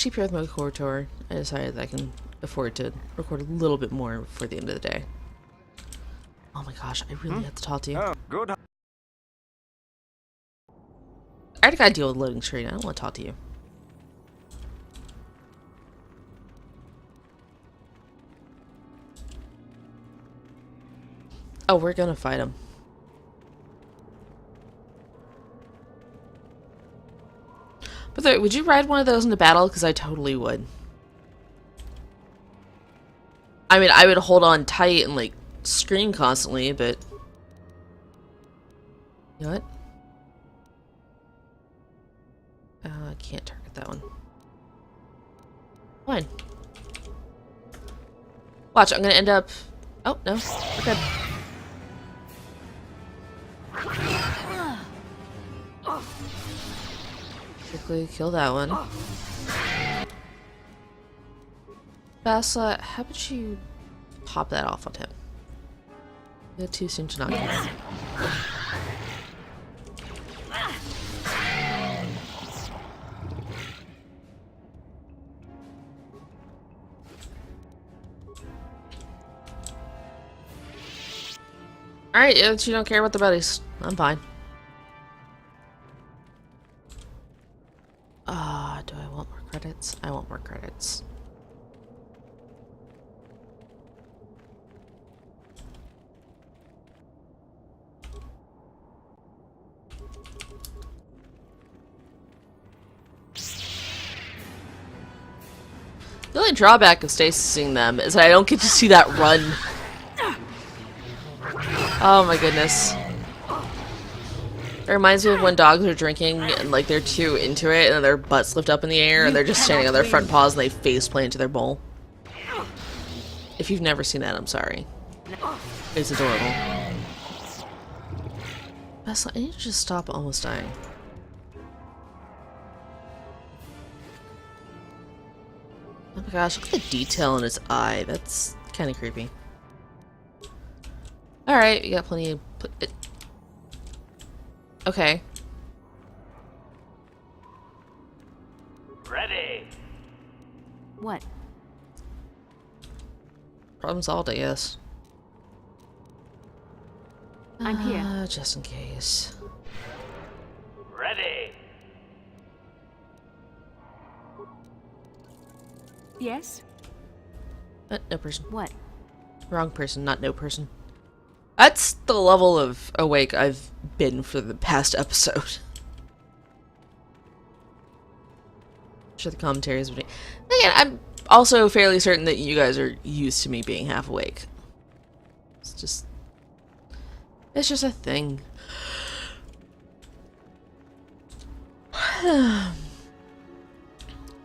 cheaper with my KOTOR, I decided that I can afford to record a little bit more before the end of the day. Oh my gosh, I really have to talk to you. Oh, good. I already gotta deal with loading screen. I don't want to talk to you. Oh, we're gonna fight him. But would you ride one of those into battle? Because I totally would. I mean, I would hold on tight and, like, scream constantly, but... You know what? I can't target that one. Fine. Watch, I'm gonna end up... Oh, no. We're good. Quickly kill that one. Bassa, how about you pop that off on him? You're too soon to knock him. Alright, yeah, you don't care about the buddies. I'm fine. Do I want more credits? I want more credits. The only drawback of stasising them is that I don't get to see that run. Oh my goodness. It reminds me of when dogs are drinking and like they're too into it and their butts lift up in the air and they're just standing on their front paws and they face plant into their bowl. If you've never seen that, I'm sorry. It's adorable. Bessa, I need you to just stop almost dying. Oh my gosh, look at the detail in his eye. That's kind of creepy. Alright, we got plenty of... Okay. Ready. What? Problem solved, I guess. I'm here. Just in case. Ready. Yes? No person. What? Wrong person, not no person. That's the level of awake I've been for the past episode. Sure, the commentaries would be... Again, I'm also fairly certain that you guys are used to me being half awake. It's just a thing. I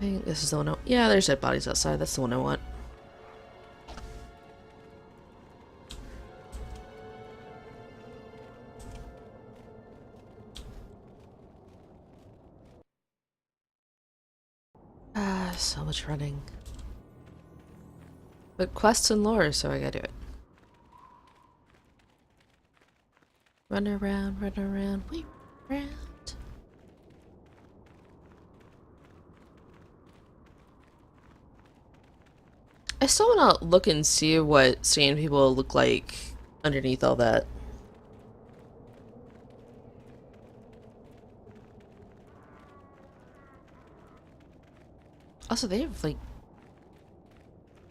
think this is the one I... Yeah, there's dead bodies outside. That's the one I want. So much running. But quests and lore, so I gotta do it. Run around, wait around. I still wanna look and see what sand people look like underneath all that. Also, they have, like,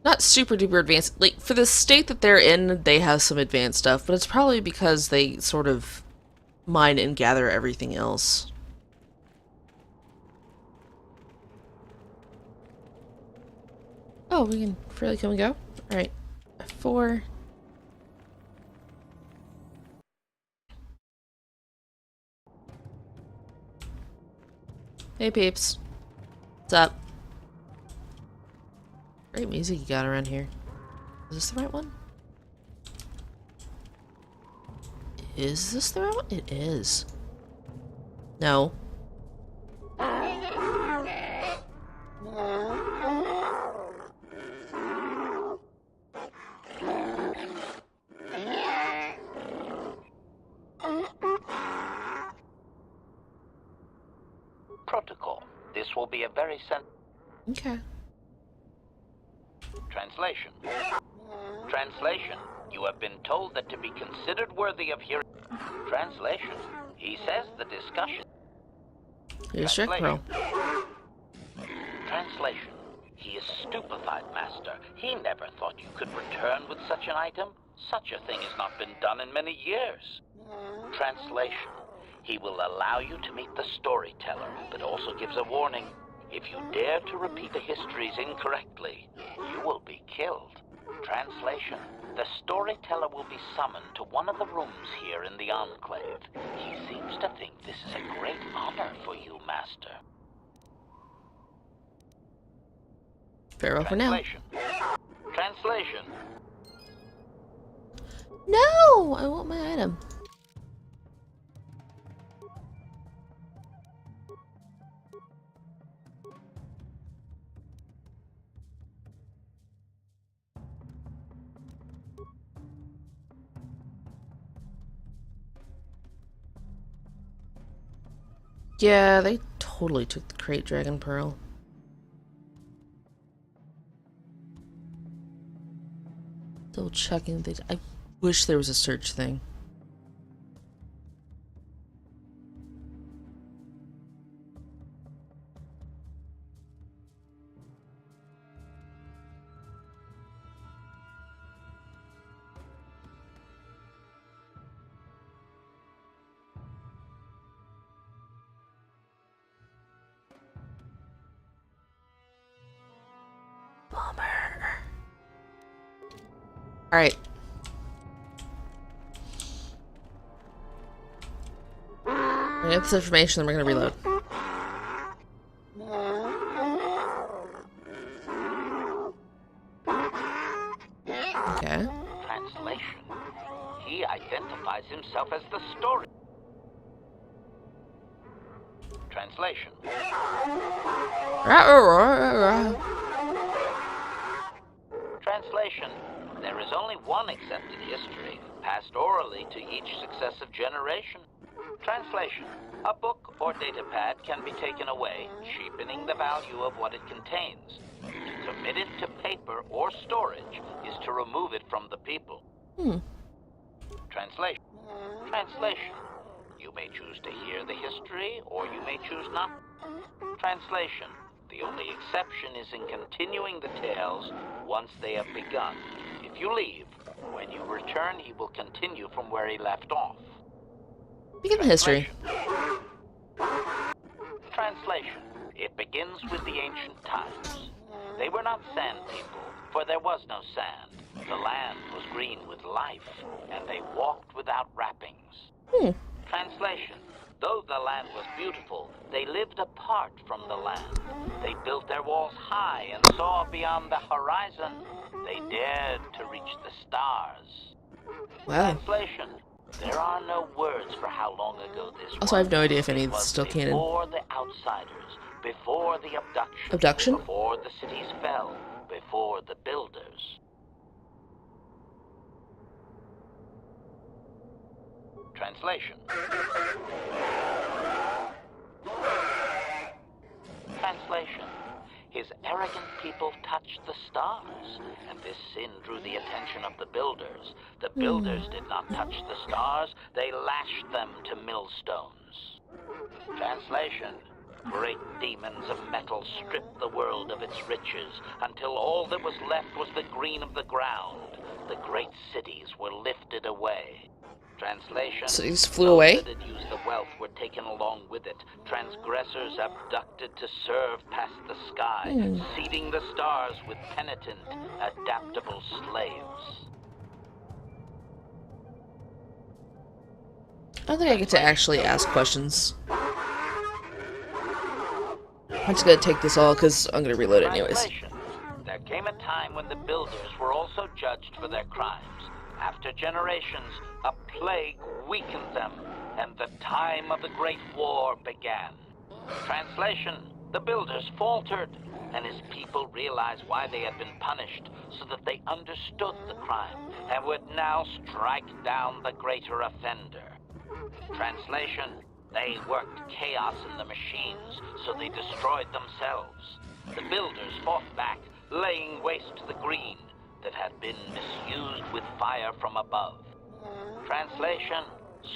not super duper advanced. Like, for the state that they're in, they have some advanced stuff, but it's probably because they sort of mine and gather everything else. Oh, we can freely come and go? Alright. F4. Hey, peeps. What's up? Great music you got around here. Is this the right one? Is this the right one? It is. No. Protocol. This will be a very Okay. Translation. Translation. You have been told that to be considered worthy of hearing. Translation. He says the discussion. Here's your Pearl. Translation. He is stupefied, Master. He never thought you could return with such an item. Such a thing has not been done in many years. Translation. He will allow you to meet the storyteller, but also gives a warning. If you dare to repeat the histories incorrectly, you will be killed. Translation. The storyteller will be summoned to one of the rooms here in the Enclave. He seems to think this is a great honor for you, Master. Farewell for now. Translation. No! I want my item. Yeah, they totally took the Crate Dragon Pearl. Still checking things. I wish there was a search thing. Alright. We get this information, then we're gonna reload. Okay. Translation. He identifies himself as the story. Translation. Translation. There is only one accepted history, passed orally to each successive generation. Translation. A book or datapad can be taken away, cheapening the value of what it contains. To commit it to paper or storage is to remove it from the people. Translation. Translation. You may choose to hear the history, or you may choose not. Translation. The only exception is in continuing the tales once they have begun. If you leave, when you return, he will continue from where he left off. Begin the history. Translation. It begins with the ancient times. They were not sand people, for there was no sand. The land was green with life, and they walked without wrappings. Translation. Though the land was beautiful, they lived apart from the land. They built their walls high and saw beyond the horizon. They dared to reach the stars. Wow. Translation. There are no words for how long ago this was. Also, I have no idea if any It of this was is still canon. Before the outsiders, before the abduction. Abduction? Before the cities fell, before the builders. Translation. Translation. His arrogant people touched the stars, and this sin drew the attention of the builders. The builders did not touch the stars, they lashed them to millstones. Translation. Great demons of metal stripped the world of its riches, until all that was left was the green of the ground. The great cities were lifted away. Translation. Cities flew away? Those that had used the wealth were taken along with it. Transgressors abducted to serve past the sky, seeding the stars with penitent, adaptable slaves. I don't think I get to actually ask questions. I'm just gonna take this all because I'm gonna reload it anyways. Translation. There came a time when the builders were also judged for their crimes. After generations, a plague weakened them, and the time of the Great War began. Translation. The builders faltered, and his people realized why they had been punished, so that they understood the crime, and would now strike down the greater offender. Translation. They worked chaos in the machines, so they destroyed themselves. The builders fought back, laying waste to the green that had been misused with fire from above. Translation: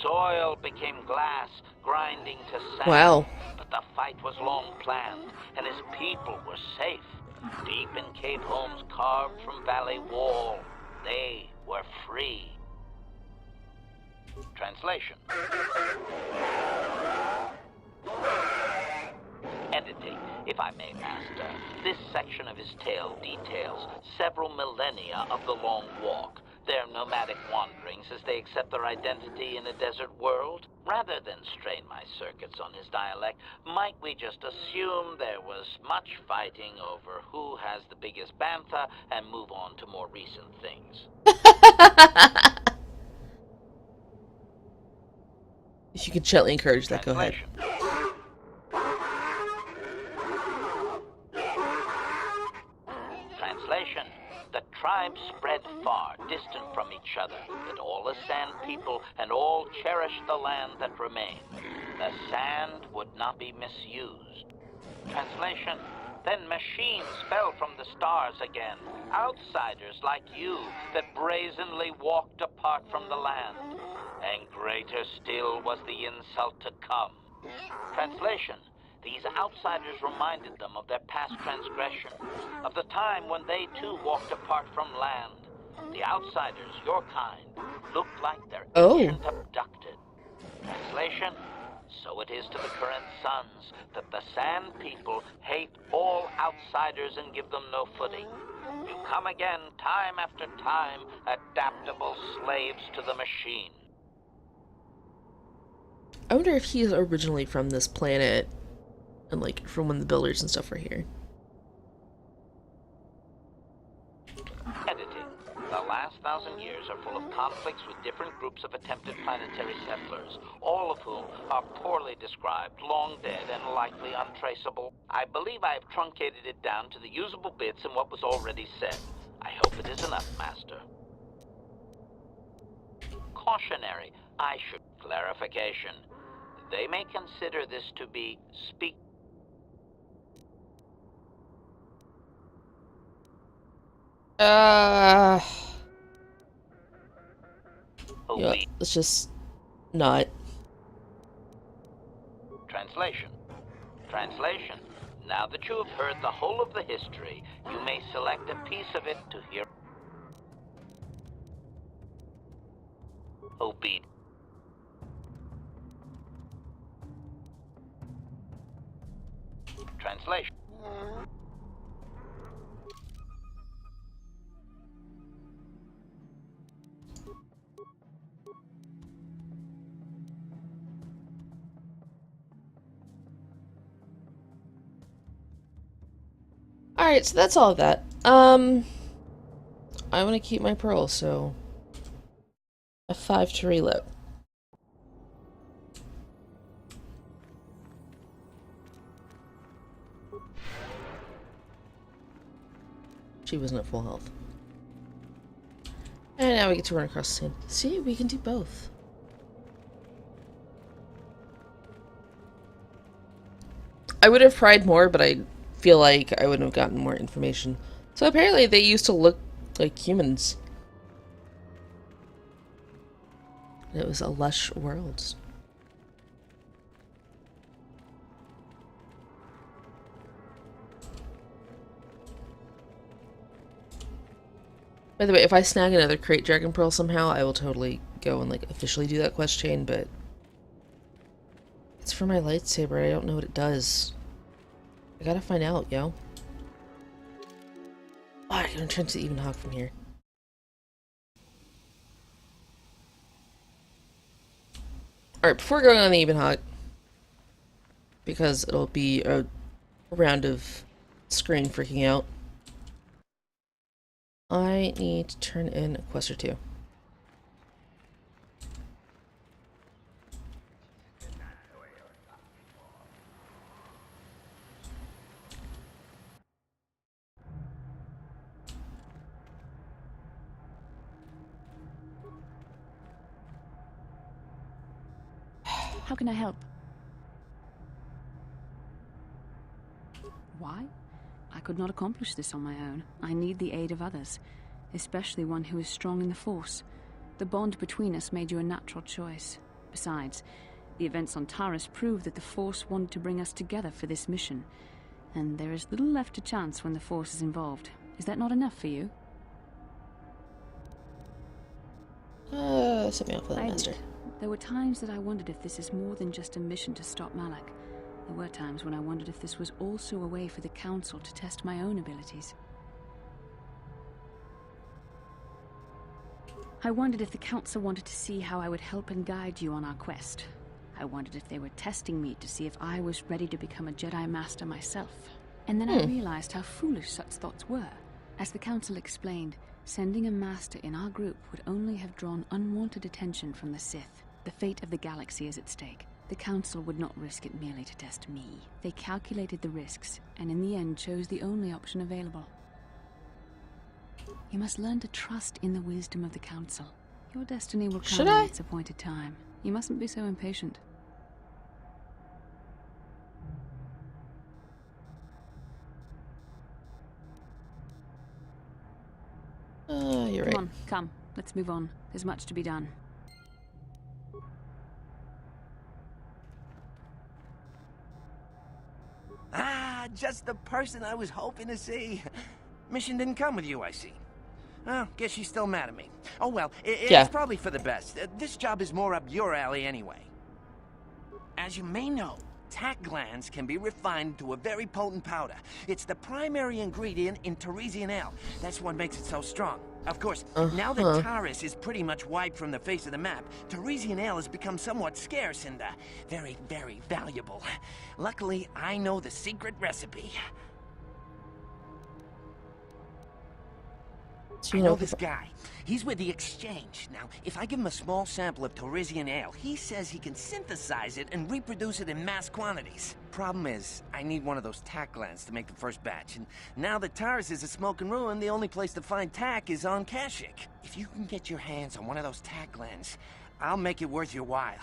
soil became glass, grinding to sand. Wow. But the fight was long planned, and his people were safe. Deep in cave homes carved from valley wall, they were free. Translation. Editing, if I may, Master. This section of his tale details several millennia of the Long Walk, their nomadic wanderings as they accept their identity in a desert world. Rather than strain my circuits on his dialect, might we just assume there was much fighting over who has the biggest bantha and move on to more recent things? If you could gently encourage that, go ahead. Translation. The tribes spread far, distant from each other, but all as sand people and all cherished the land that remained. The sand would not be misused. Translation. Then machines fell from the stars again, outsiders like you that brazenly walked apart from the land. And greater still was the insult to come. Translation. These outsiders reminded them of their past transgression, of the time when they too walked apart from land. The outsiders, your kind, looked like their ancient abducted. Translation. So it is to the current sons that the Sand People hate all outsiders and give them no footing. You come again, time after time, adaptable slaves to the machine. I wonder if he is originally from this planet, and like from when the builders and stuff were here. Editing. The last 1,000 years are full of conflicts with different groups of attempted planetary settlers, all of whom are poorly described, long dead, and likely untraceable. I believe I have truncated it down to the usable bits in what was already said. I hope it is enough, Master. Cautionary. I should clarification. They may consider this to be Yeah, obey. let's just not. Translation. Translation. Now that you have heard the whole of the history, you may select a piece of it to hear. Obey. Translation. Alright, so that's all of that. I want to keep my pearl, so F5 to reload. She wasn't at full health. And now we get to run across the sand. See, we can do both. I would have tried more, but I feel like I would have gotten more information. So apparently they used to look like humans. It was a lush world. By the way, if I snag another crate dragon pearl somehow, I will totally go and like officially do that quest chain, but it's for my lightsaber. I don't know what it does. I gotta find out, yo. Oh, I can return to the Even Hawk from here. Alright, before going on the Even Hawk, because it'll be a round of screen freaking out, I need to turn in a quest or two. How can I help? could not accomplish this on my own. I need the aid of others, especially one who is strong in the Force. The bond between us made you a natural choice. Besides, the events on Taris prove that the Force wanted to bring us together for this mission, and there is little left to chance when the Force is involved. Is that not enough for you? Set me up for that, Master. There were times that I wondered if this is more than just a mission to stop Malak. There were times when I wondered if this was also a way for the Council to test my own abilities. I wondered if the Council wanted to see how I would help and guide you on our quest. I wondered if they were testing me to see if I was ready to become a Jedi Master myself. And then I realized how foolish such thoughts were. As the Council explained, sending a Master in our group would only have drawn unwanted attention from the Sith. The fate of the galaxy is at stake. The Council would not risk it merely to test me. They calculated the risks, and in the end chose the only option available. You must learn to trust in the wisdom of the Council. Your destiny will come in its appointed time. You mustn't be so impatient. You're right. Come on, come. Let's move on. There's much to be done. Ah, just the person I was hoping to see. Mission didn't come with you, I see. Well, guess she's still mad at me. Oh well, it's probably for the best. This job is more up your alley anyway. As you may know, tack glands can be refined to a very potent powder. It's the primary ingredient in Teresian ale. That's what makes it so strong. Of course, now that Taris is pretty much wiped from the face of the map, Teresian ale has become somewhat scarce and very, very valuable. Luckily, I know the secret recipe. So I know this guy. He's with the Exchange. Now, if I give him a small sample of Teresian ale, he says he can synthesize it and reproduce it in mass quantities. Problem is, I need one of those tack glands to make the first batch, and now that Taris is a smoking ruin, the only place to find tack is on Kashyyyk. If you can get your hands on one of those tack glands, I'll make it worth your while.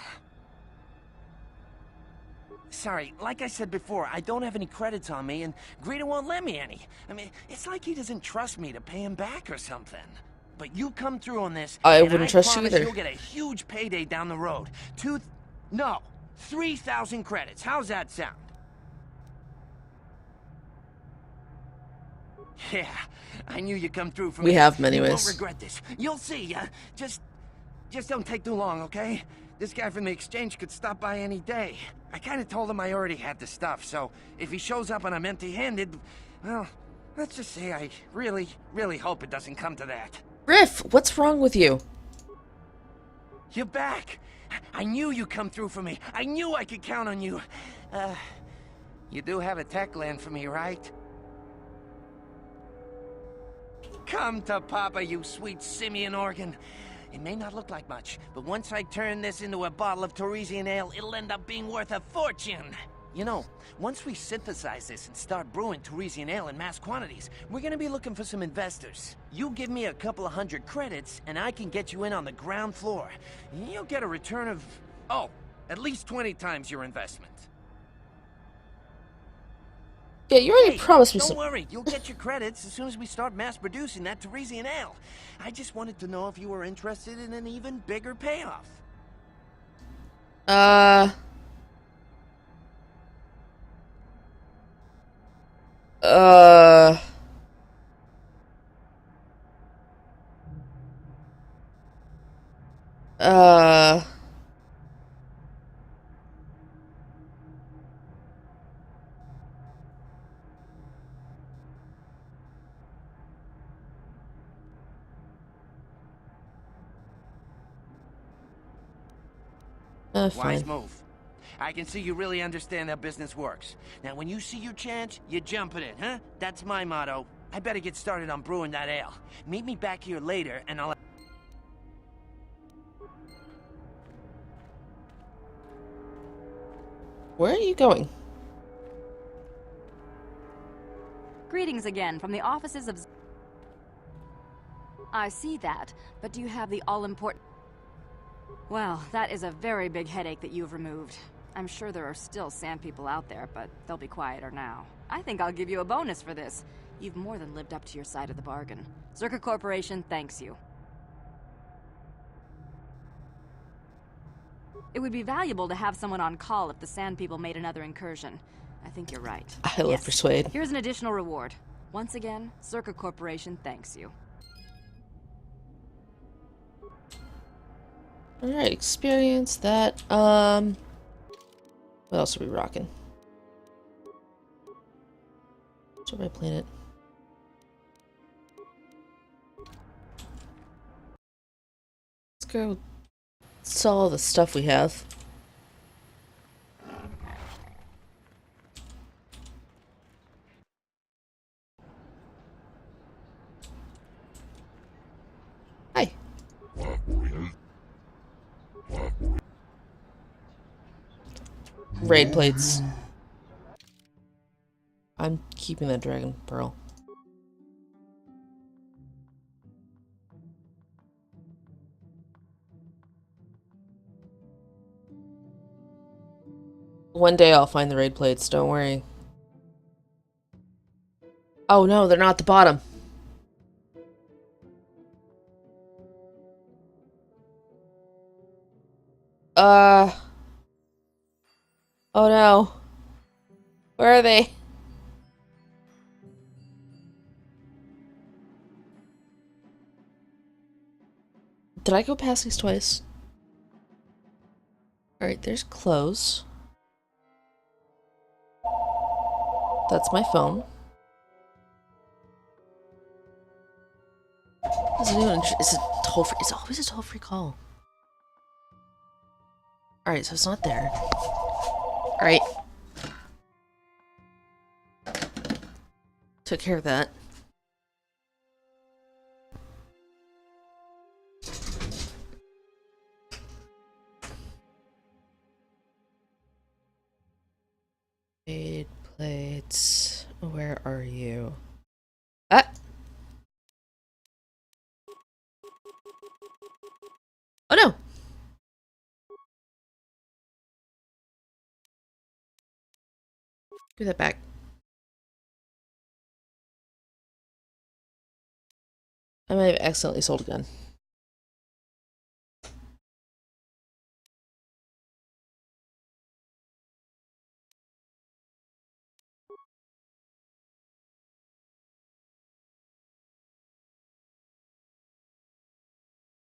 Sorry, like I said before, I don't have any credits on me, and Greedo won't let me any. I mean, it's like he doesn't trust me to pay him back or something. But you come through on this, I and wouldn't trust you promise either. You'll get a huge payday down the road. 3,000 credits. How's that sound? Yeah, I knew you'd come through for me. We have many You ways. won't regret this. You'll see. Just don't take too long, okay? This guy from the Exchange could stop by any day. I kind of told him I already had the stuff, so if he shows up and I'm empty-handed, well, let's just say I really, really hope it doesn't come to that. Riff, what's wrong with you? You're back! I knew you'd come through for me. I knew I could count on you. You do have a tech gland for me, right? Come to Papa, you sweet simian organ. It may not look like much, but once I turn this into a bottle of Teresian ale, it'll end up being worth a fortune. You know, once we synthesize this and start brewing Teresian ale in mass quantities, we're gonna be looking for some investors. You give me a couple of 100 credits, and I can get you in on the ground floor. You'll get a return of, at least 20 times your investment. Yeah, you already promised me Don't some. worry, you'll get your credits as soon as we start mass producing that Teresian ale. I just wanted to know if you were interested in an even bigger payoff. Uh, Wise fine. move. I can see you really understand how business works. Now, when you see your chance, you jump at it, huh? That's my motto. I better get started on brewing that ale. Meet me back here later, and I'll... Where are you going? Greetings again from the offices of... I see that, but do you have the all-important... Well, that is a very big headache that you've removed. I'm sure there are still sand people out there, but they'll be quieter now. I think I'll give you a bonus for this. You've more than lived up to your side of the bargain. Zerka Corporation thanks you. It would be valuable to have someone on call if the sand people made another incursion. I think you're right. I love Persuade. Here's an additional reward. Once again, Zerka Corporation thanks you. Alright, experience that. What else are we rocking? What's my planet? Let's go sell all the stuff we have. Hi. Raid plates. I'm keeping that dragon pearl. One day I'll find the raid plates, don't worry. Oh no, they're not at the bottom. Oh no. Where are they? Did I go past these twice? Alright, there's clothes. That's my phone. Is anyone it's a toll-free? It's always a toll-free call. Alright, so it's not there. Alright. Took care of that. Raid plates. Where are you? Ah! Oh no! Give that back. I might have accidentally sold a gun.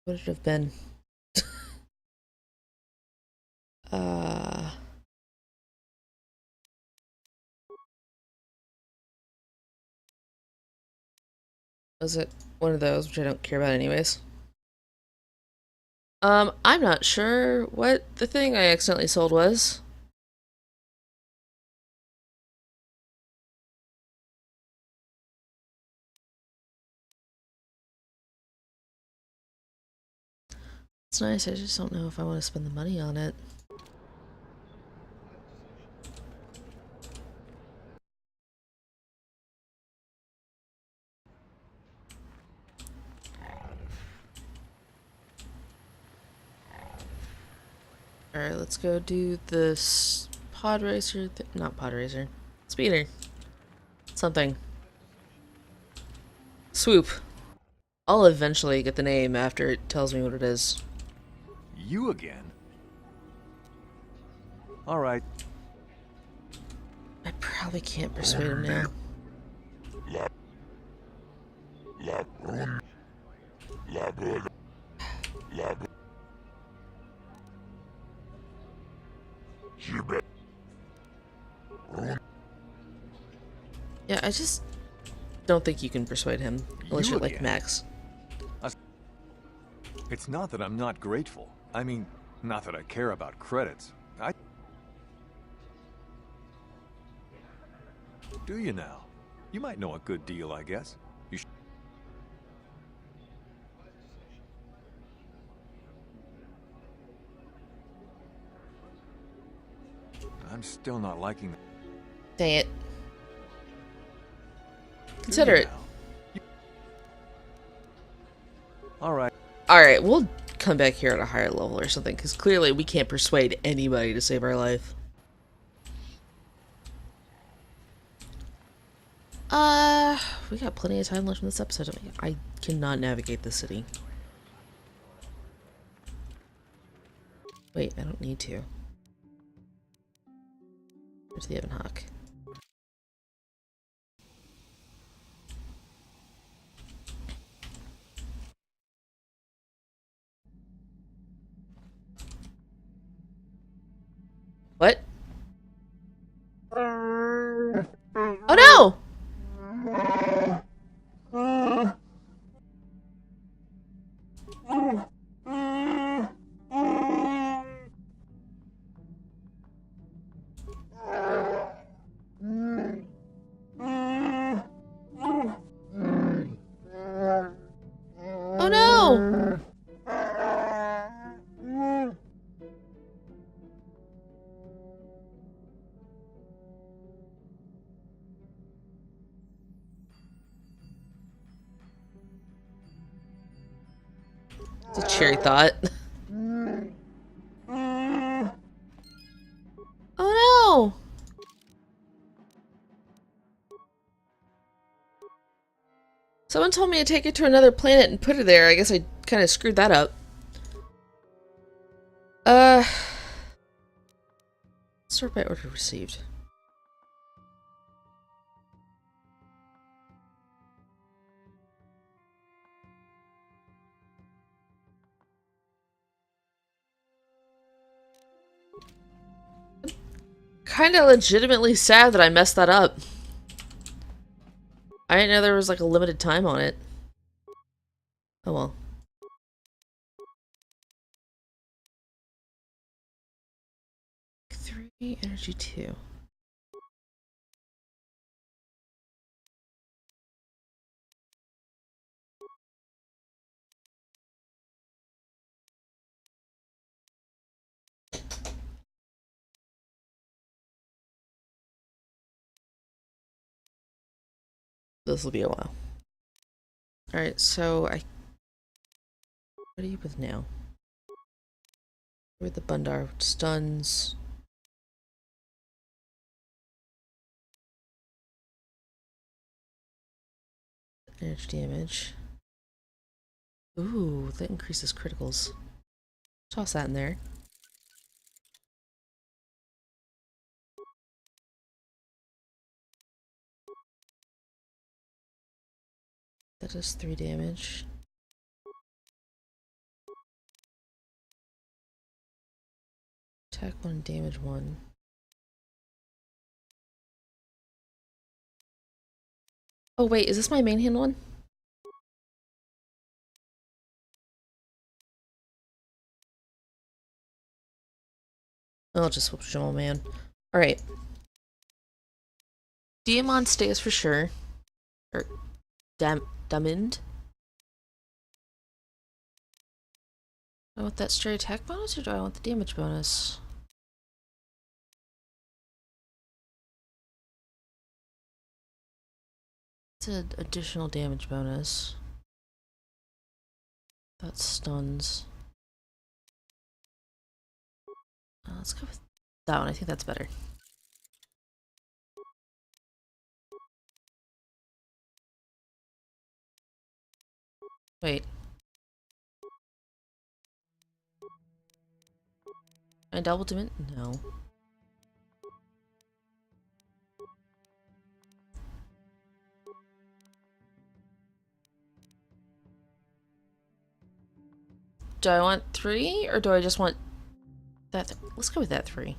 What would it have been? Was it one of those, which I don't care about anyways? I'm not sure what the thing I accidentally sold was. It's nice, I just don't know if I want to spend the money on it. Alright, let's go do this pod racer, not pod racer, speeder. Something. Swoop. I'll eventually get the name after it tells me what it is. You again? Alright. I probably can't persuade him now. Yeah, I just don't think you can persuade him unless you're like Max. It's not that I'm not grateful. I mean, not that I care about credits. Do you now? You might know a good deal, I guess. You I'm still not liking that. Dang it. Consider it. Alright. Alright, we'll come back here at a higher level or something, because clearly we can't persuade anybody to save our life. We got plenty of time left in this episode. I cannot navigate the city. Wait, I don't need to. Go to the Evan Hawk. What? Oh no! Oh no! It's a cherry thought. Oh no! Someone told me to take it to another planet and put it there. I guess I kind of screwed that up. Sort by order received. Kinda legitimately sad that I messed that up. I didn't know there was like a limited time on it. Oh well. Three, energy 2. This will be a while. Alright, so what are you with now? With the Bundar stuns. Energy damage. Ooh, that increases criticals. Toss that in there. That does 3 damage. Attack 1, damage 1. Oh wait, is this my main hand one? I'll just switch to man. Alright. Diamond stays for sure. Or Diamond. Do I want that straight attack bonus or do I want the damage bonus? It's an additional damage bonus. That stuns. Let's go with that one. I think that's better. Wait. I double dimension? No. Do I want 3 or do I just want that? Let's go with that 3.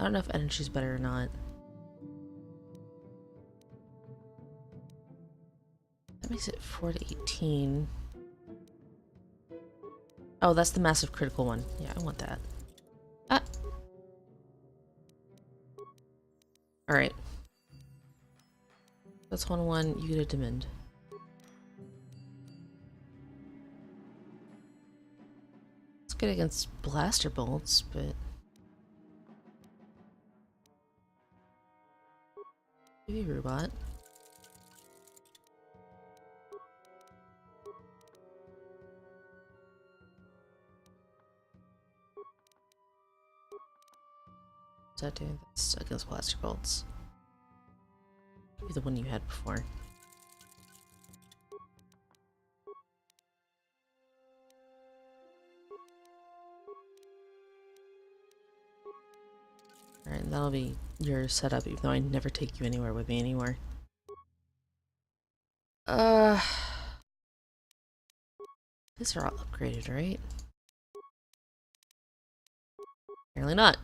I don't know if energy's better or not. That makes it 4 to 18. Oh, that's the massive critical one. Yeah, I want that. Ah. Alright. That's 1-1. You get a demand. It's good against blaster bolts, but maybe robot. that do? That's against blaster bolts. Maybe the one you had before. Alright, that'll be your setup, even though I never take you anywhere with me anymore. These are all upgraded, right? Apparently not.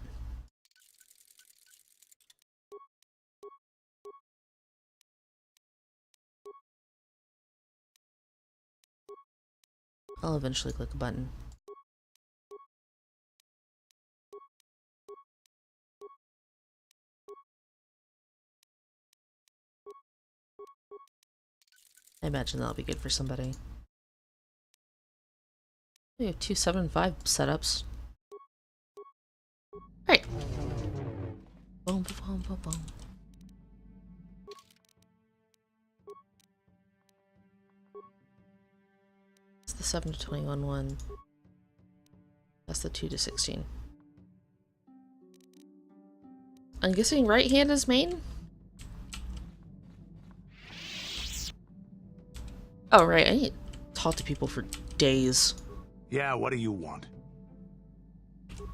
I'll eventually click a button. I imagine that'll be good for somebody. We have 275 setups. Right. Boom, boom, boom, boom. It's the 7 to 21 one. That's the 2 to 16. I'm guessing right hand is main? Oh, right. I need to talk to people for days. Yeah, what do you want?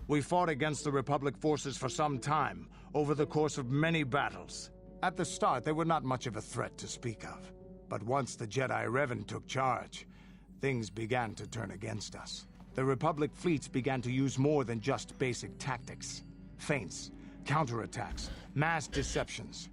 We fought against the Republic forces for some time, over the course of many battles. At the start, they were not much of a threat to speak of. But once the Jedi Revan took charge, things began to turn against us. The Republic fleets began to use more than just basic tactics. Feints, counterattacks, mass deceptions.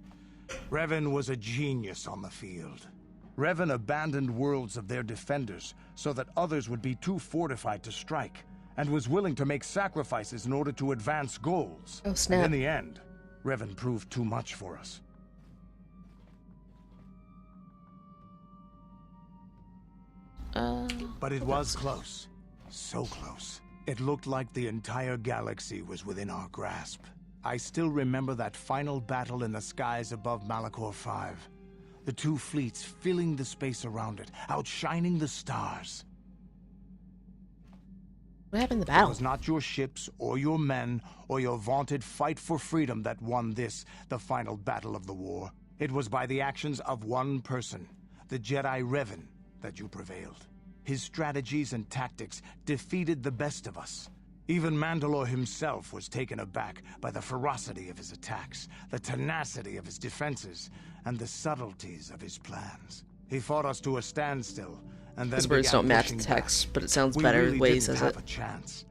Revan was a genius on the field. Revan abandoned worlds of their defenders so that others would be too fortified to strike, and was willing to make sacrifices in order to advance goals. Oh, snap. And in the end, Revan proved too much for us. But it was close. So close. It looked like the entire galaxy was within our grasp. I still remember that final battle in the skies above Malachor 5. The two fleets filling the space around it, outshining the stars. What happened in the battle? It was not your ships, or your men, or your vaunted fight for freedom that won this, the final battle of the war. It was by the actions of one person, the Jedi Revan, that you prevailed. His strategies and tactics defeated the best of us. Even Mandalore himself was taken aback by the ferocity of his attacks, the tenacity of his defenses, and the subtleties of his plans. He fought us to a standstill, and then His words don't match the back. text, but it sounds We better really the way he didn't says have it. a chance.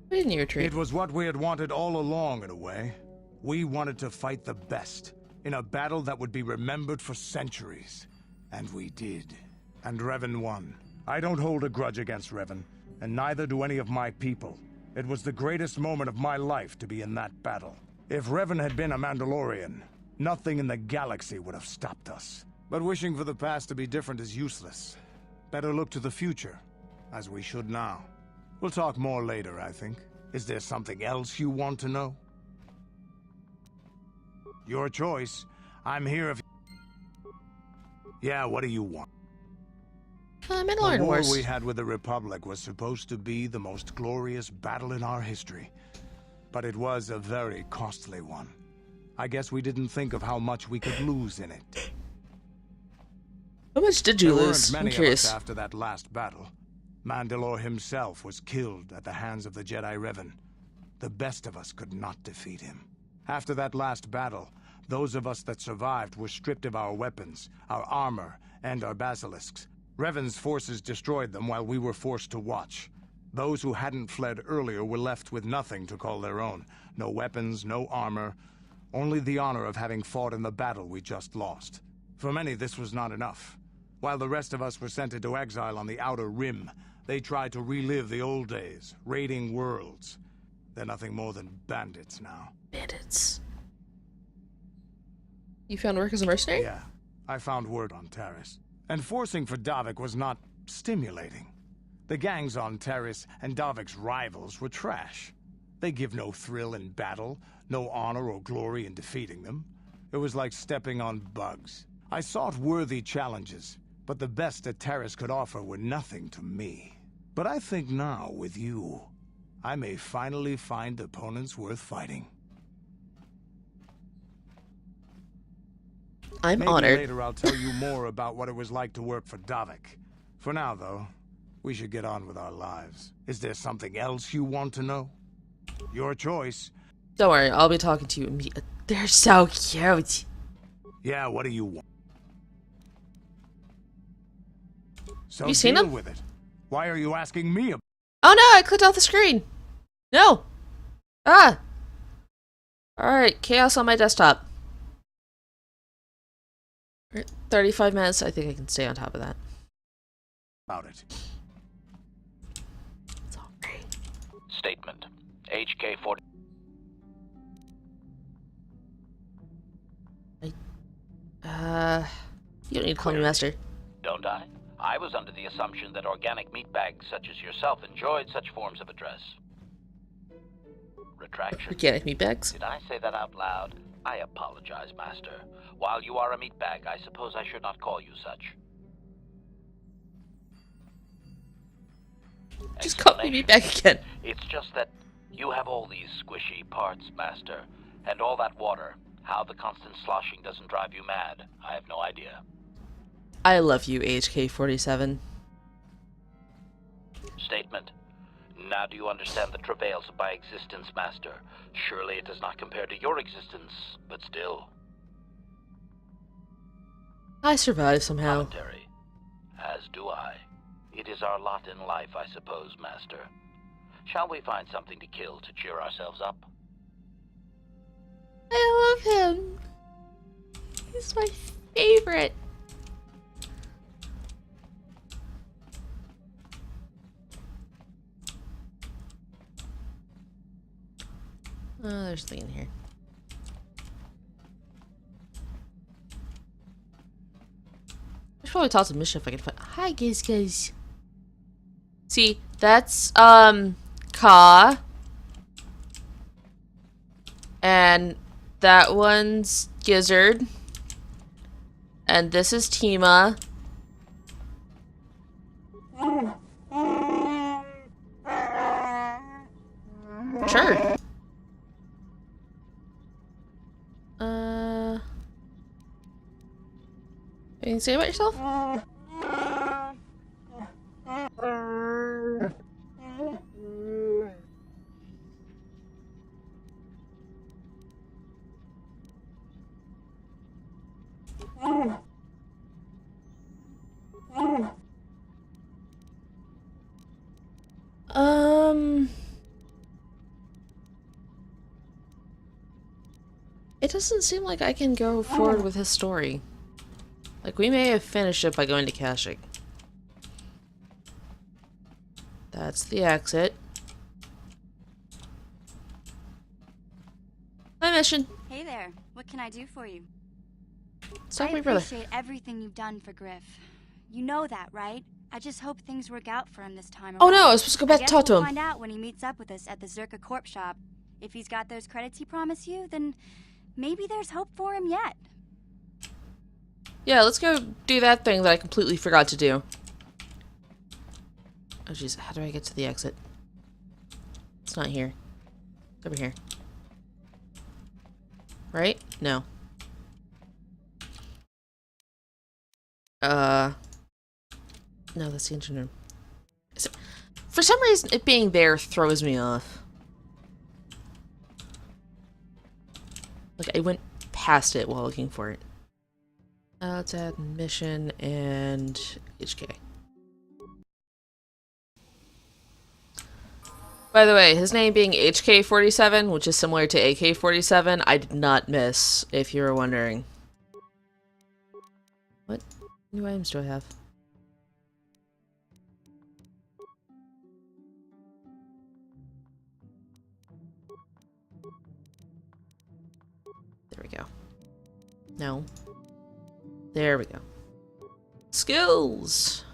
Why didn't you retreat? It was what we had wanted all along, in a way. We wanted to fight the best, in a battle that would be remembered for centuries. And we did. And Revan won. I don't hold a grudge against Revan, and neither do any of my people. It was the greatest moment of my life to be in that battle. If Revan had been a Mandalorian, nothing in the galaxy would have stopped us. But wishing for the past to be different is useless. Better look to the future, as we should now. We'll talk more later, I think. Is there something else you want to know? Your choice. I'm here if... Yeah, what do you want? Mandalorian The war Wars. we had with the Republic was supposed to be the most glorious battle in our history. But it was a very costly one. I guess we didn't think of how much we could lose in it. How much did you There lose? weren't I'm many of curious. us after that last battle. Mandalore himself was killed at the hands of the Jedi Revan. The best of us could not defeat him. After that last battle, those of us that survived were stripped of our weapons, our armor, and our basilisks. Revan's forces destroyed them while we were forced to watch. Those who hadn't fled earlier were left with nothing to call their own. No weapons, no armor, only the honor of having fought in the battle we just lost. For many, this was not enough. While the rest of us were sent into exile on the Outer Rim, they tried to relive the old days, raiding worlds. They're nothing more than bandits now. Bandits. You found work as a mercenary? Yeah, I found word on Taris. Enforcing for Davik was not stimulating. The gangs on Taris and Davik's rivals were trash. They give no thrill in battle, no honor or glory in defeating them. It was like stepping on bugs. I sought worthy challenges, but the best that Taris could offer were nothing to me. But I think now, with you, I may finally find opponents worth fighting. I'm Maybe honored. later I'll tell you more about what it was like to work for Davik. For now, though, we should get on with our lives. Is there something else you want to know? Your choice. Don't worry, I'll be talking to you immediately. They're so cute. Yeah, what do you want? So You seen deal them? with it. Why are you asking me about? Oh no, I clicked off the screen. No. Ah. Alright, chaos on my desktop. 35 minutes, I think I can stay on top of that. It? It's alright. Statement. HK-40. You don't need to call me master. Don't I? I was under the assumption that organic meat bags such as yourself enjoyed such forms of address. Retraction. Organic meat bags? Did I say that out loud? I apologize, Master. While you are a meat bag, I suppose I should not call you such. Just call me meat bag again. It's just that you have all these squishy parts, Master. And all that water. How the constant sloshing doesn't drive you mad, I have no idea. I love you, HK-47. Statement. Now do you understand the travails of my existence, Master? Surely it does not compare to your existence, but still. I survived somehow. Commentary. As do I. It is our lot in life, I suppose, Master. Shall we find something to kill to cheer ourselves up? I love him. He's my favorite. Oh, there's something in here. I should probably talk to Misha if I can find. Hi, guys. See, that's Ka, and that one's Gizzard, and this is Tima. Sure. Anything to say about yourself? It doesn't seem like I can go forward with his story. Like, we may have finished it by going to Kashyyyk. That's the exit. My mission. Hey there. What can I do for you? Stop I me, brother. appreciate everything you've done for Griff. You know that, right? I just hope things work out for him this time around. Oh no, I was supposed to go back I and guess talk to we'll him. find out when he meets up with us at the Zerka Corp shop. If he's got those credits he promised you, then maybe there's hope for him yet. Yeah, let's go do that thing that I completely forgot to do. Oh jeez, how do I get to the exit? It's not here. It's over here. Right? No. No, that's the engine room. For some reason, it being there throws me off. Like, I went past it while looking for it. Let's add mission and HK. By the way, his name being HK-47, which is similar to AK-47, I did not miss, if you were wondering. What new items do I have? There we go. No. There we go. Skills!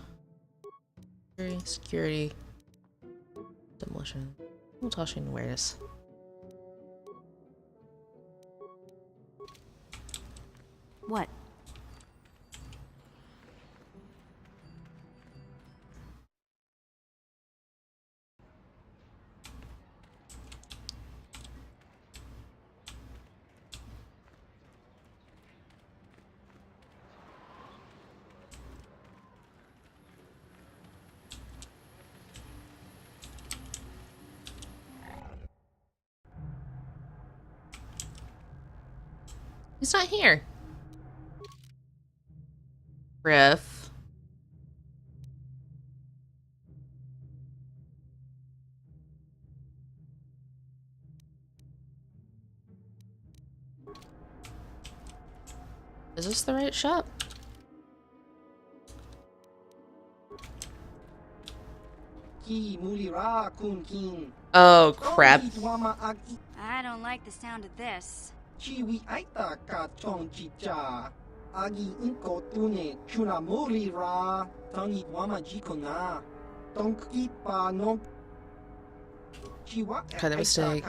Security. Demolition. Tossing awareness. What? He's not here. Griff. Is this the right shop? Oh, crap. I don't like the sound of this. Kind of mistake.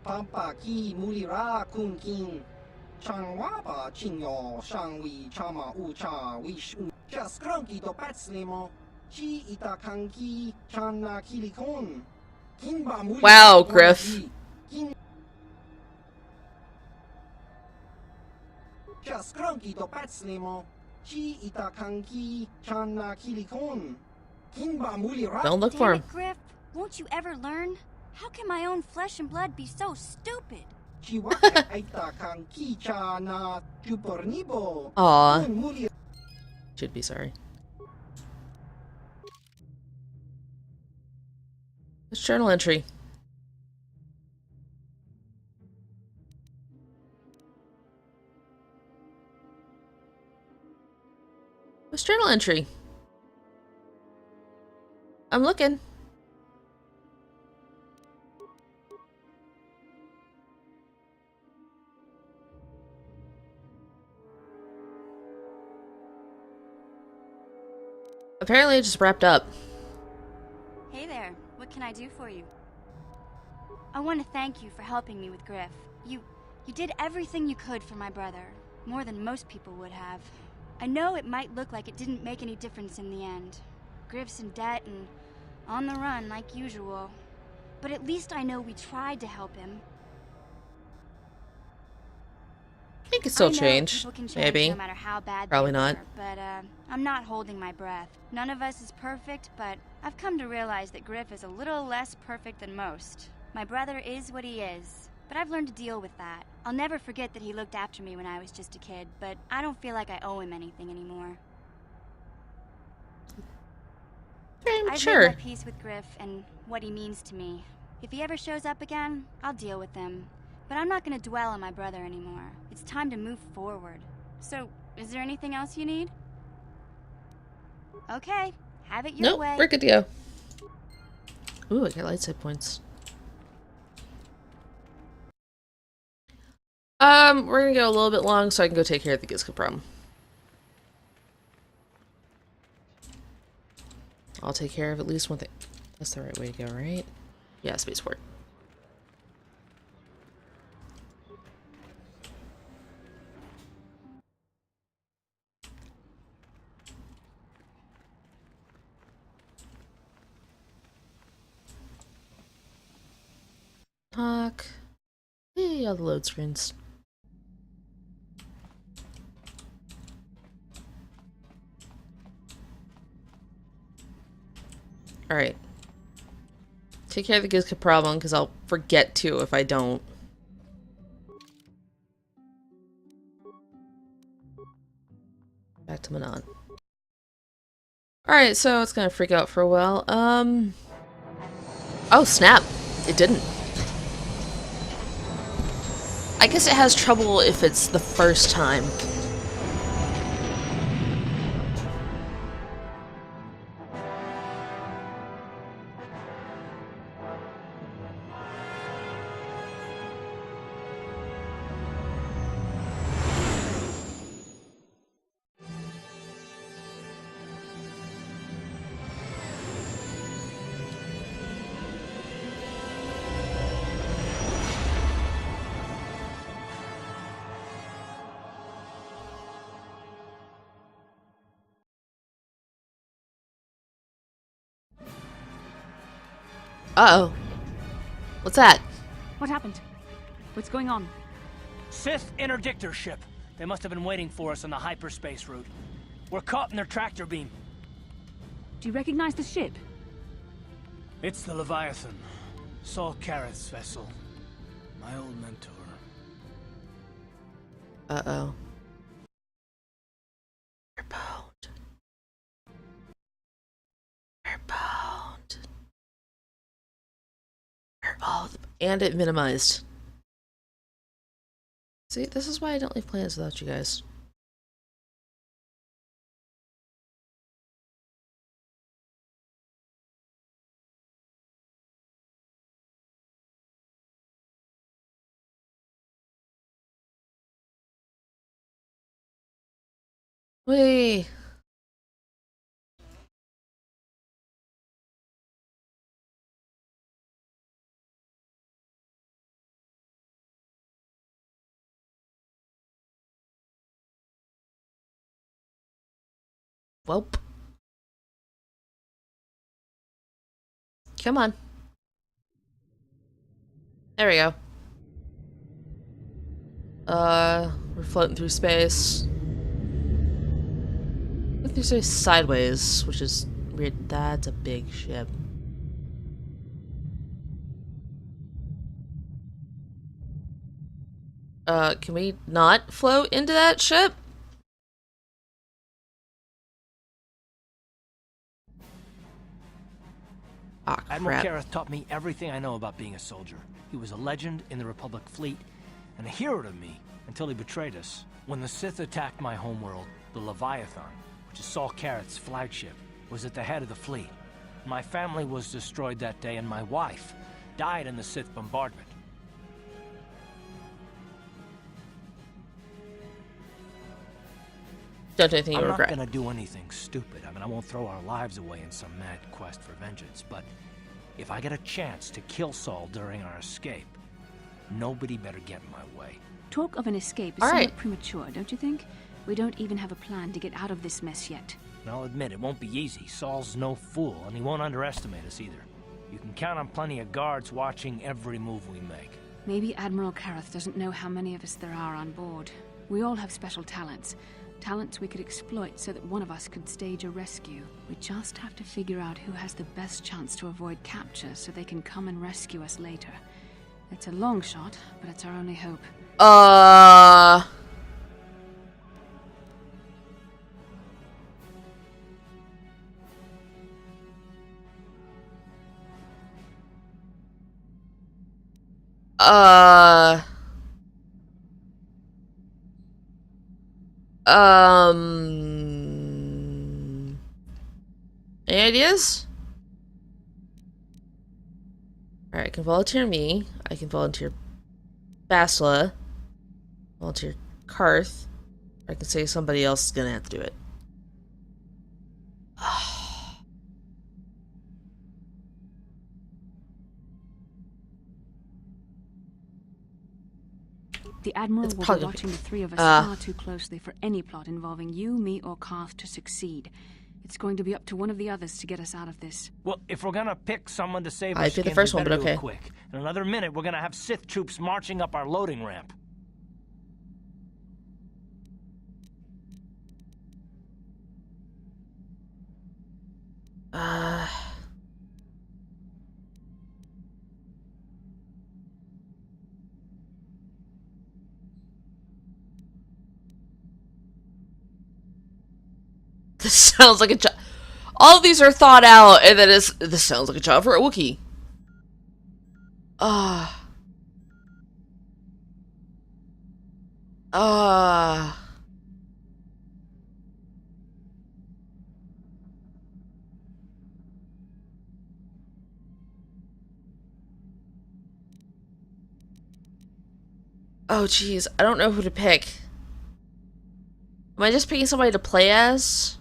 Pampa ki mulira kun king. Changwapa chinyo shangwi chama ucha wish just cranky to patslimo. Chi ita kanki chana kilikon. Wow, Griff. Just cranky to patslimo. Chi ita kanki chana kilikon. Don't look for him. Damn it, Griff. Won't you ever learn? How can my own flesh and blood be so stupid? Aw. Should be sorry. This journal entry. What's journal entry? I'm looking. Apparently it just wrapped up. Hey there, what can I do for you? I want to thank you for helping me with Griff. You did everything you could for my brother, more than most people would have. I know it might look like it didn't make any difference in the end. Griff's in debt and on the run like usual. But at least I know we tried to help him. He could still change. People can change Maybe. no matter how bad Probably they not. were, but I'm not holding my breath. None of us is perfect, but I've come to realize that Griff is a little less perfect than most. My brother is what he is, but I've learned to deal with that. I'll never forget that he looked after me when I was just a kid, but I don't feel like I owe him anything anymore. I've made my peace with Griff and what he means to me. If he ever shows up again, I'll deal with him. But I'm not going to dwell on my brother anymore. It's time to move forward. So, is there anything else you need? Okay, have it your way. Nope, we're good to go. Ooh, I got light side points. We're gonna go a little bit long so I can go take care of the Gizka problem. I'll take care of at least one thing. That's the right way to go, right? Yeah, spaceport. Talk. Hey, all the load screens. Alright. Take care of the Gizka problem, because I'll forget to if I don't. Back to Manon. Alright, so it's gonna freak out for a while. Oh, snap. It didn't. I guess it has trouble if it's the first time. Uh-oh. What's that? What happened? What's going on? Sith interdictor ship. They must have been waiting for us on the hyperspace route. We're caught in their tractor beam. Do you recognize the ship? It's the Leviathan. Saul Careth's vessel. My old mentor. Uh-oh. Airbound. Airbound. Oh, and it minimized. See, this is why I don't leave plans without you guys. Wait. Welp. Come on. There we go. We're floating through space. Through space sideways, which is weird. That's a big ship. Can we not float into that ship? Ah, Admiral crap. Careth taught me everything I know about being a soldier. He was a legend in the Republic fleet, and a hero to me until he betrayed us. When the Sith attacked my homeworld, the Leviathan, which is Saul Careth's flagship, was at the head of the fleet. My family was destroyed that day, and my wife died in the Sith bombardment. Don't do anything you I'm regret. not gonna do anything stupid. I mean, I won't throw our lives away in some mad quest for vengeance, but if I get a chance to kill Saul during our escape, nobody better get in my way. Talk of an escape is All somewhat right. premature, don't you think? We don't even have a plan to get out of this mess yet. And I'll admit, it won't be easy. Saul's no fool, and he won't underestimate us either. You can count on plenty of guards watching every move we make. Maybe Admiral Careth doesn't know how many of us there are on board. We all have special talents. Talents we could exploit so that one of us could stage a rescue. We just have to figure out who has the best chance to avoid capture so they can come and rescue us later. It's a long shot, but it's our only hope. Any ideas? Alright, I can volunteer me. I can volunteer Basila. Volunteer Karth. I can say somebody else is gonna have to do it. The Admiral It's will be probably- watching the three of us far too closely for any plot involving you, me, or Karth to succeed. It's going to be up to one of the others to get us out of this. Well, if we're gonna pick someone to save I our did the skins, first we one, better but do it okay. quick. In another minute, we're gonna have Sith troops marching up our loading ramp. This sounds like a job. All of these are thought out, and then this sounds like a job for a Wookiee. Oh, jeez. I don't know who to pick. Am I just picking somebody to play as?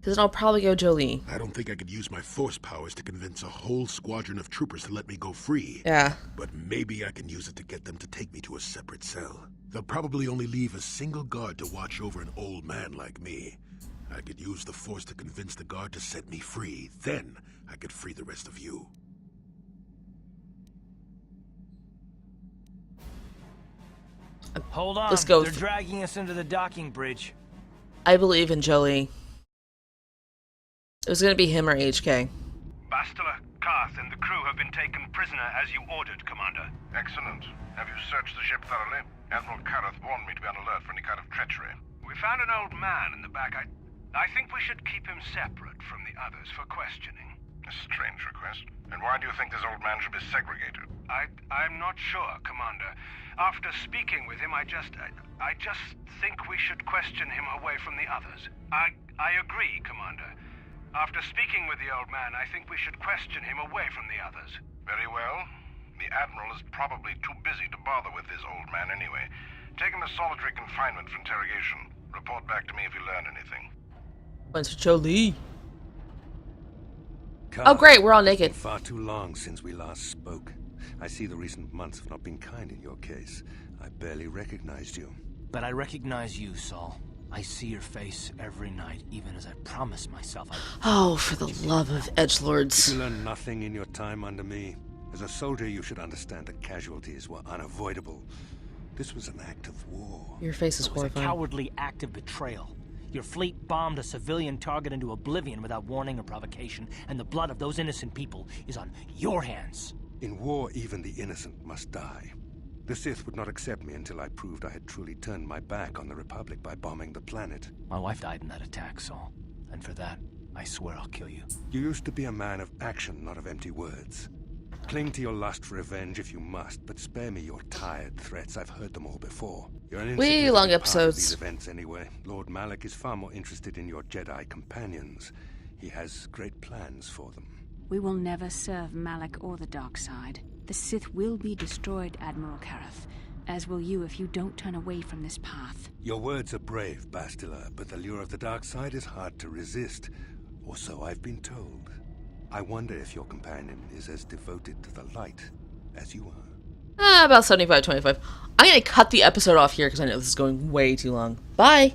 Because then I'll probably go Jolie. I don't think I could use my force powers to convince a whole squadron of troopers to let me go free. Yeah. But maybe I can use it to get them to take me to a separate cell. They'll probably only leave a single guard to watch over an old man like me. I could use the force to convince the guard to set me free. Then I could free the rest of you. Hold on, Let's go. they're dragging us into the docking bridge. I believe in Jolie. It was gonna be him or HK. Bastila, Karth, and the crew have been taken prisoner as you ordered, Commander. Excellent. Have you searched the ship thoroughly? Admiral Karth warned me to be on alert for any kind of treachery. We found an old man in the back. I think we should keep him separate from the others for questioning. A strange request. And why do you think this old man should be segregated? I'm not sure, Commander. After speaking with him, I just think we should question him away from the others. I agree, Commander. After speaking with the old man, I think we should question him away from the others. Very well. The Admiral is probably too busy to bother with this old man anyway. Take him to solitary confinement for interrogation. Report back to me if you learn anything. Went to Jolie. Carl, oh great, we're all naked. Far too long since we last spoke. I see the recent months have not been kind in your case. I barely recognized you. But I recognize you, Saul. I see your face every night, even as I promised myself I... Oh, for the love of edgelords. You learned nothing in your time under me. As a soldier, you should understand that casualties were unavoidable. This was an act of war. Your face is horrifying. It was a cowardly act of betrayal. Your fleet bombed a civilian target into oblivion without warning or provocation, and the blood of those innocent people is on your hands. In war, even the innocent must die. The Sith would not accept me until I proved I had truly turned my back on the Republic by bombing the planet. My wife died in that attack, Saul. And for that, I swear I'll kill you. You used to be a man of action, not of empty words. Cling to your lust for revenge if you must, but spare me your tired threats. I've heard them all before. You're an insignificant long part of episodes. these events anyway. Lord Malak is far more interested in your Jedi companions. He has great plans for them. We will never serve Malak or the dark side. The Sith will be destroyed, Admiral Karth, as will you if you don't turn away from this path. Your words are brave, Bastila, but the lure of the dark side is hard to resist. Or so I've been told. I wonder if your companion is as devoted to the light as you are. About 75-25. I'm gonna cut the episode off here because I know this is going way too long. Bye!